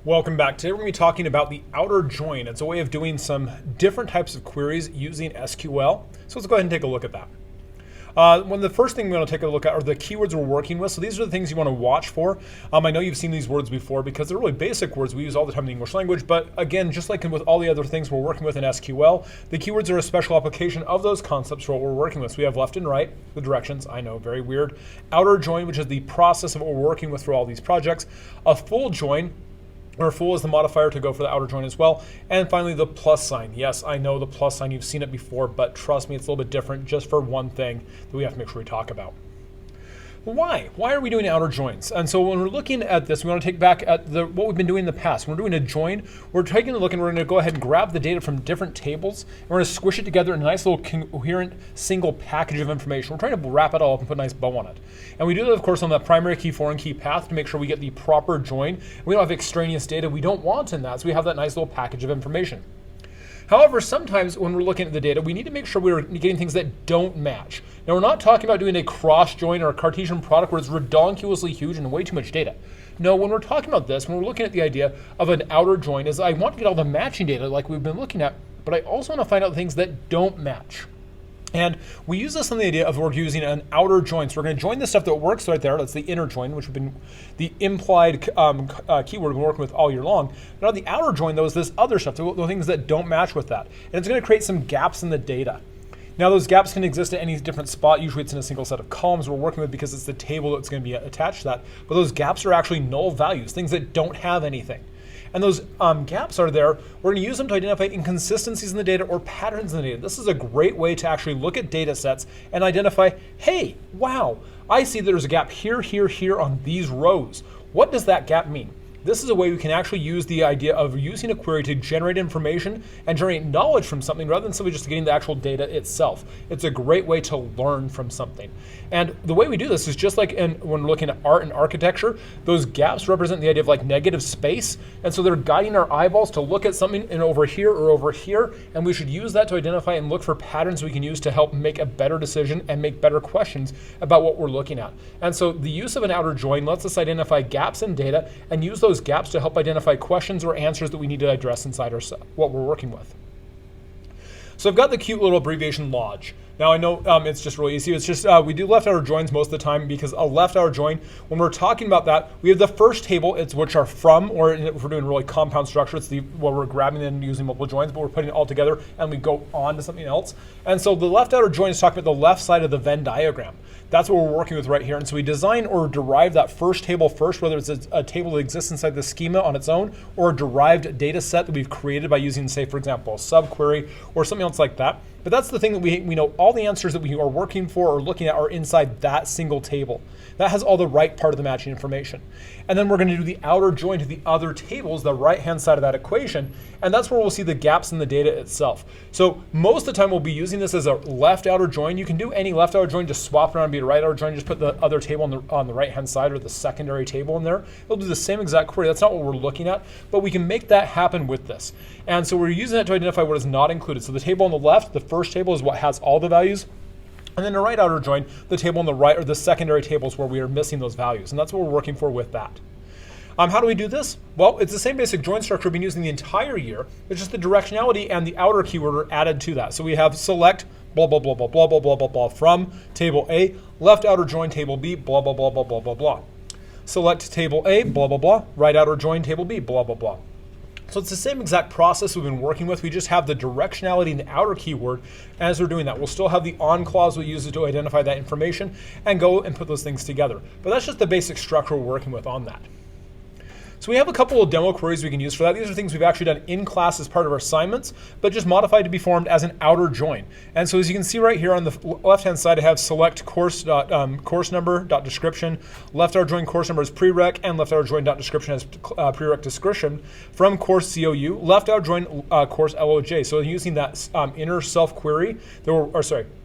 Welcome back. Today we're going to be talking about the outer join. It's a way of doing some different types of queries using SQL. So let's go ahead and take a look at that. One of the first thing we're going to take a look at are the keywords we're working with. So these are the things you want to watch for. I know you've seen these words before because they're really basic words we use all the time in the English language. But again, just like with all the other things we're working with in SQL, the keywords are a special application of those concepts for what we're working with. So we have left and right, the directions, I know, very weird. Outer join, which is the process of what we're working with through all these projects. A full join, or full is the modifier to go for the outer join as well. And finally, the plus sign. Yes, I know the plus sign, you've seen it before, but trust me, it's a little bit different just for one thing that we have to make sure we talk about. Why? Why are we doing outer joins? And so when we're looking at this, we want to take back at what we've been doing in the past. When we're doing a join, we're taking a look and we're going to go ahead and grab the data from different tables, and we're going to squish it together in a nice little coherent single package of information. We're trying to wrap it all up and put a nice bow on it. And we do that, of course, on the primary key, foreign key path to make sure we get the proper join. We don't have extraneous data we don't want in that, so we have that nice little package of information. However, sometimes when we're looking at the data, we need to make sure we're getting things that don't match. Now, we're not talking about doing a cross join or a Cartesian product where it's redonkulously huge and way too much data. No, when we're talking about this, when we're looking at the idea of an outer join, is I want to get all the matching data like we've been looking at, but I also want to find out things that don't match. And we use this on the idea of we're using an outer join. So we're going to join the stuff that works right there. That's the inner join, which has been the implied keyword we've been working with all year long. Now the outer join, though, is this other stuff, the things that don't match with that. And it's going to create some gaps in the data. Now those gaps can exist at any different spot. Usually it's in a single set of columns we're working with because it's the table that's going to be attached to that. But those gaps are actually null values, things that don't have anything. And those gaps are there. We're going to use them to identify inconsistencies in the data or patterns in the data. This is a great way to actually look at data sets and identify, hey, wow, I see there's a gap here, here, here on these rows. What does that gap mean? This is a way we can actually use the idea of using a query to generate information and generate knowledge from something rather than simply just getting the actual data itself. It's a great way to learn from something. And the way we do this is just like when we're looking at art and architecture, those gaps represent the idea of like negative space. And so they're guiding our eyeballs to look at something in over here or over here. And we should use that to identify and look for patterns we can use to help make a better decision and make better questions about what we're looking at. And so the use of an outer join lets us identify gaps in data and use those gaps to help identify questions or answers that we need to address inside what we're working with. So I've got the cute little abbreviation LODGE. Now I know it's just really easy. It's just we do left outer joins most of the time because a left outer join, when we're talking about that, we have the first table, which are from, or if we're doing really compound structure, it's where we're grabbing and using multiple joins, but we're putting it all together and we go on to something else. And so the left outer join is talking about the left side of the Venn diagram. That's what we're working with right here. And so we design or derive that first table first, whether it's a table that exists inside the schema on its own or a derived data set that we've created by using, say, for example, a subquery or something else like that. But that's the thing that we know all the answers that we are working for or looking at are inside that single table. That has all the right part of the matching information. And then we're going to do the outer join to the other tables, the right-hand side of that equation, and that's where we'll see the gaps in the data itself. So most of the time we'll be using this as a left outer join. You can do any left outer join, just swap around and be a right outer join, just put the other table on the right-hand side or the secondary table in there. It'll do the same exact query. That's not what we're looking at, but we can make that happen with this. And so we're using it to identify what is not included. So the table on the left, the first table is what has all the values. And then the right outer join, the table on the right, or the secondary tables where we are missing those values. And that's what we're working for with that. How do we do this? Well, it's the same basic join structure we've been using the entire year. It's just the directionality and the outer keyword are added to that. So we have select blah, blah, blah, blah, blah, blah, blah, blah, blah from table A, left outer join table B, blah, blah, blah, blah, blah, blah, blah. Select table A, blah, blah, blah, right outer join table B, blah, blah, blah. So it's the same exact process we've been working with. We just have the directionality in the outer keyword. As we're doing that, we'll still have the on clause we use to identify that information and go and put those things together. But that's just the basic structure we're working with on that. So we have a couple of demo queries we can use for that. These are things we've actually done in class as part of our assignments, but just modified to be formed as an outer join. And so as you can see right here on the left-hand side, I have select course number description, left outer join course number as prereq, and left outer join description as prereq description from course COU, left outer join course LOJ. So using that inner self query,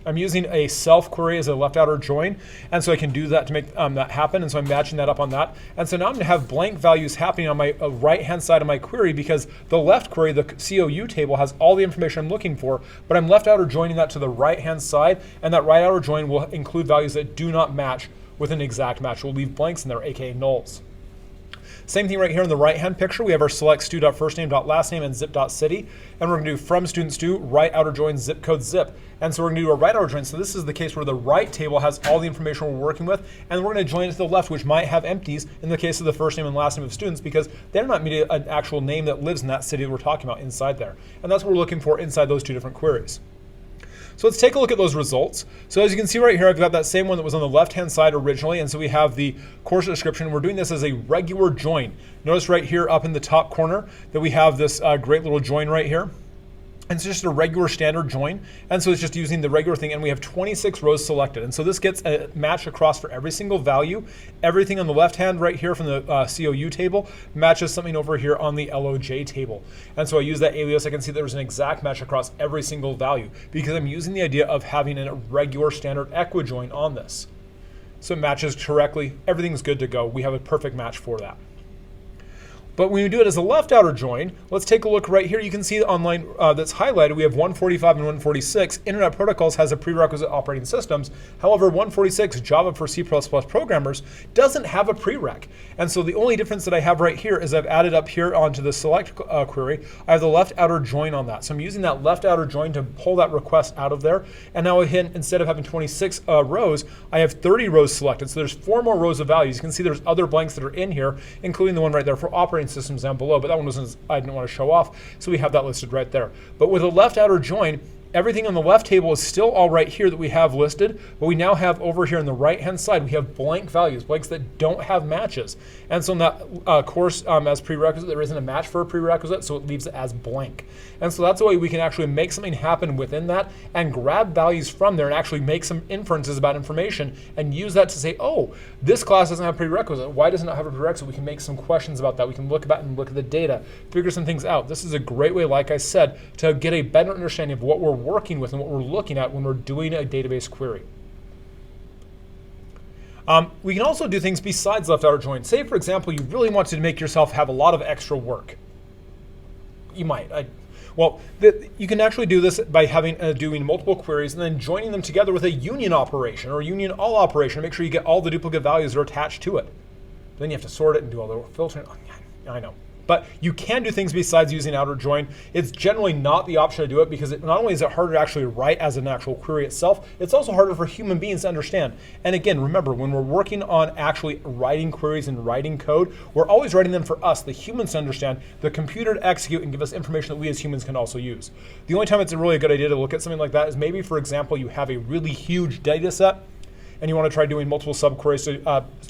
I'm using a self query as a left outer join, and so I can do that to make that happen. And so I'm matching that up on that. And so now I'm going to have blank values happening on my right-hand side of my query because the left query, the COU table, has all the information I'm looking for, but I'm left outer joining that to the right-hand side, and that right outer join will include values that do not match with an exact match. We'll leave blanks in there, aka nulls. Same thing right here in the right-hand picture. We have our select stu.firstname.lastname and zip.city. And we're going to do from students to right outer join zip code zip. And so we're going to do a right outer join. So this is the case where the right table has all the information we're working with, and we're going to join it to the left, which might have empties in the case of the first name and last name of students, because they're not meeting an actual name that lives in that city that we're talking about inside there. And that's what we're looking for inside those two different queries. So let's take a look at those results. So as you can see right here, I've got that same one that was on the left-hand side originally, and so we have the course description. We're doing this as a regular join. Notice right here up in the top corner that we have this great little join right here. And it's just a regular standard join. And so it's just using the regular thing, and we have 26 rows selected. And so this gets a match across for every single value. Everything on the left hand right here from the COU table matches something over here on the LOJ table. And so I use that alias. I can see there's an exact match across every single value because I'm using the idea of having a regular standard equijoin on this. So it matches correctly. Everything's good to go. We have a perfect match for that. But when we do it as a left outer join, let's take a look right here. You can see on line that's highlighted, we have 145 and 146. Internet Protocols has a prerequisite operating systems. However, 146, Java for C++ programmers, doesn't have a prereq. And so the only difference that I have right here is I've added up here onto the select query, I have the left outer join on that. So I'm using that left outer join to pull that request out of there. And now instead of having 26 rows, I have 30 rows selected. So there's 4 more rows of values. You can see there's other blanks that are in here, including the one right there for operating systems down below, but that one wasn't, I didn't want to show off, so we have that listed right there. But with a left outer join, everything on the left table is still all right here that we have listed, but we now have over here on the right hand side, we have blank values, blanks that don't have matches. And so in that course as prerequisite, there isn't a match for a prerequisite, so it leaves it as blank. And so that's the way we can actually make something happen within that and grab values from there and actually make some inferences about information and use that to say, oh, this class doesn't have a prerequisite. Why does it not have a prerequisite? We can make some questions about that. We can look at the data, figure some things out. This is a great way, like I said, to get a better understanding of what we're working with and what we're looking at when we're doing a database query. We can also do things besides left outer join. Say, for example, you really wanted to make yourself have a lot of extra work. You might. You can actually do this by doing multiple queries and then joining them together with a union operation or union all operation to make sure you get all the duplicate values that are attached to it. Then you have to sort it and do all the filtering. I know. But you can do things besides using outer join. It's generally not the option to do it because not only is it harder to actually write as an actual query itself, it's also harder for human beings to understand. And again, remember, when we're working on actually writing queries and writing code, we're always writing them for us, the humans, to understand, the computer to execute and give us information that we as humans can also use. The only time it's a really good idea to look at something like that is maybe, for example, you have a really huge data set and you want to try doing multiple subqueries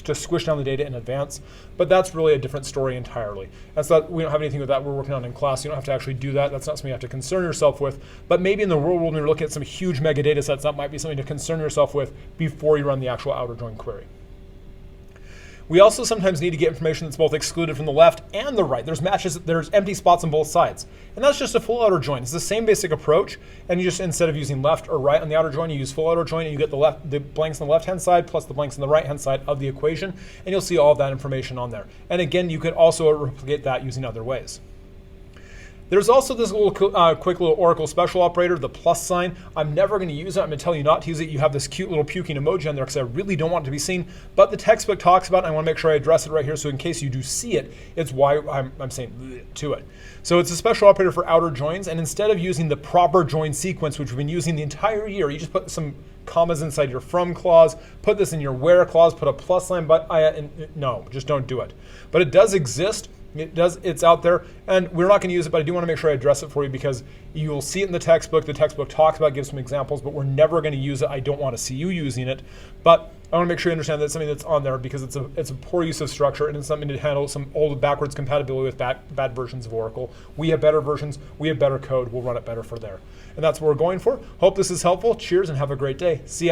to squish down the data in advance. But that's really a different story entirely. We don't have anything with that we're working on in class. You don't have to actually do that. That's not something you have to concern yourself with. But maybe in the real world, when you're looking at some huge mega data sets, that might be something to concern yourself with before you run the actual outer join query. We also sometimes need to get information that's both excluded from the left and the right. There's empty spots on both sides. And that's just a full outer join. It's the same basic approach, and you just, instead of using left or right on the outer join, you use full outer join, and you get the blanks on the left-hand side plus the blanks on the right-hand side of the equation, and you'll see all of that information on there. And again, you could also replicate that using other ways. There's also this little quick little Oracle special operator, the plus sign. I'm never going to use it. I'm going to tell you not to use it. You have this cute little puking emoji on there because I really don't want it to be seen. But the textbook talks about it. I want to make sure I address it right here. So in case you do see it, it's why I'm saying to it. So it's a special operator for outer joins. And instead of using the proper join sequence, which we've been using the entire year, you just put some commas inside your from clause, put this in your where clause, put a plus sign, but no, just don't do it. But it does exist. It's out there, and we're not going to use it, but I do want to make sure I address it for you because you'll see it in the textbook. The textbook talks about it, gives some examples, but we're never going to use it. I don't want to see you using it, but I want to make sure you understand that it's something that's on there because it's a poor use of structure and it's something to handle some old backwards compatibility with bad versions of Oracle. We have better versions. We have better code. We'll run it better for there. And that's what we're going for. Hope this is helpful. Cheers and have a great day. See ya.